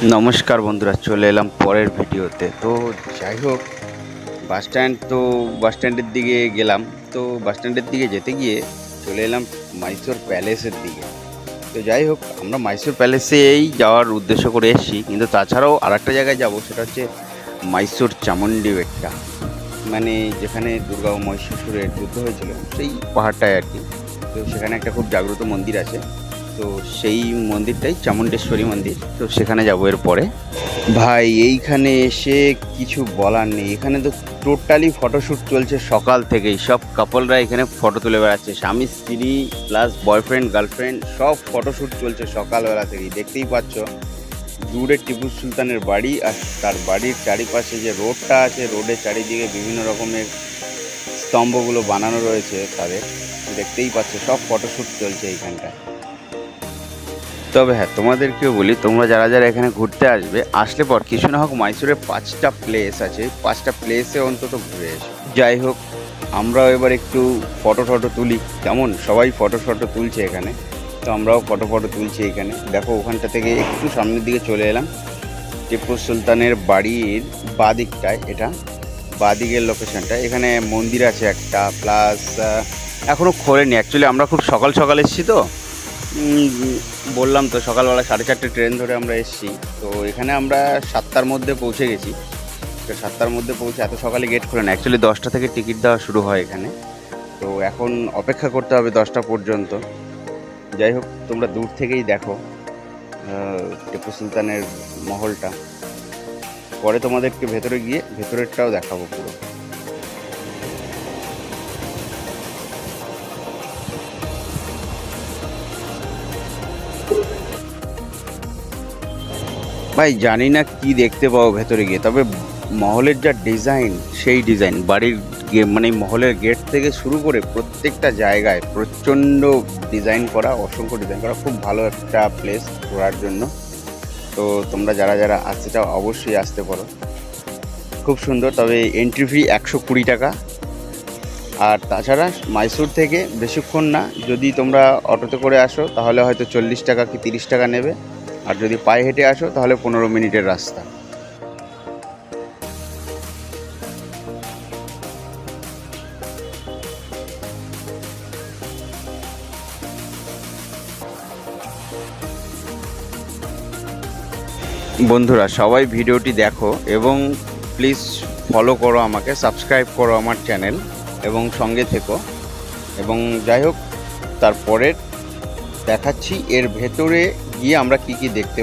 নমস্কার বন্ধুরা, চলে এলাম পরের ভিডিওতে। তো যাই হোক, বাস স্ট্যান্ডের দিকে গেলাম। তো বাস স্ট্যান্ডের দিকে যেতে গিয়ে চলে এলাম মাইসোর প্যালেসের দিকে। তো যাই হোক, আমরা মাইসোর প্যালেসেই যাওয়ার উদ্দেশ্য করে এসেছি, কিন্তু তাছাড়াও আর একটা জায়গায় যাব, সেটা হচ্ছে মাইসোর চামুন্ডি বেট্টা, মানে যেখানে দুর্গা ও মহিষাসুরের যুদ্ধ হয়েছিল সেই পাহাড়টায় আর কি। তো সেখানে একটা খুব জাগ্রত মন্দির আছে। তো সেই মন্দিরটাই চামুণ্ডেশ্বরী মন্দির। তো সেখানে যাবো এর পরে। ভাই, এইখানে এসে কিছু বলার নেই। এখানে তো টোটালি ফটোশ্যুট চলছে সকাল থেকেই। সব কাপলরা এখানে ফটো তুলে বেড়াচ্ছে, স্বামী স্ত্রী প্লাস বয়ফ্রেন্ড গার্লফ্রেন্ড, সব ফটোশ্যুট চলছে সকালবেলা থেকেই। দেখতেই পাচ্ছ দূরে টিপু সুলতানের বাড়ি, আর তার বাড়ির চারিপাশে যে রোডটা আছে, রোডের চারিদিকে বিভিন্ন রকমের স্তম্ভগুলো বানানো রয়েছে তাদের। দেখতেই পাচ্ছ সব ফটোশ্যুট চলছে এইখানটায়। তবে হ্যাঁ, তোমাদেরকেও বলি, তোমরা যারা যারা এখানে ঘুরতে আসলে পর কিছু না হোক মাইসোরে 5টা প্লেস আছে, 5টা প্লেসে অন্তত ঘুরে এসো। যাই হোক, আমরাও এবার একটু ফটো তুলি। কেমন সবাই ফটো তুলছে এখানে, তো আমরাও ফটো তুলছি এখানে। দেখো, ওখানটা থেকে একটু সামনের দিকে চলে এলাম। টিপু সুলতানের বাড়ির বাঁ দিকটায়, এটা বাঁ দিকের লোকেশনটা। এখানে মন্দির আছে একটা, প্লাস এখনও খোলেনি। অ্যাকচুয়ালি আমরা খুব সকাল সকাল এসেছি তো। বললাম তো, সকালবেলা 4:30 ট্রেন ধরে আমরা এসেছি। তো এখানে আমরা 7টার মধ্যে পৌঁছে গেছি। তো 7টার মধ্যে পৌঁছে, এত সকালে গেট খোলে না, অ্যাকচুয়ালি 10টা থেকে টিকিট দেওয়া শুরু হয় এখানে। তো এখন অপেক্ষা করতে হবে 10টা পর্যন্ত। যাই হোক, তোমরা দূর থেকেই দেখো টিপু সুলতানের মহলটা। পরে তোমাদেরকে ভেতরে গিয়ে ভেতরেরটাও দেখাবো পুরো। ভাই, জানি না কি দেখতে পাবো ভেতরে গিয়ে, তবে মহলের যা ডিজাইন, সেই ডিজাইন বাড়ির মানে মহলের গেট থেকে শুরু করে প্রত্যেকটা জায়গায় প্রচণ্ড ডিজাইন করা, অসংখ্য ডিজাইন করা। খুব ভালো একটা প্লেস ঘোরার জন্য। তো তোমরা যারা যারা আসতে চাও অবশ্যই আসতে পারো, খুব সুন্দর। তবে এন্ট্রি ফি 120 টাকা। আর তাছাড়া মাইসোর থেকে বেশিক্ষণ না, যদি তোমরা অটোতে করে আসো তাহলে হয়তো 40 টাকা কি 30 টাকা নেবে। আর যদি পায়ে হেঁটে আসো তাহলে 15 মিনিটের রাস্তা। বন্ধুরা, সবাই ভিডিওটি দেখো এবং প্লিজ ফলো করো আমাকে, সাবস্ক্রাইব করো আমার চ্যানেল এবং সঙ্গে থেকো। এবং যাই হোক, তারপরে দেখাচ্ছি এর ভেতরে গিয়ে আমরা কি কি দেখতে পাবো।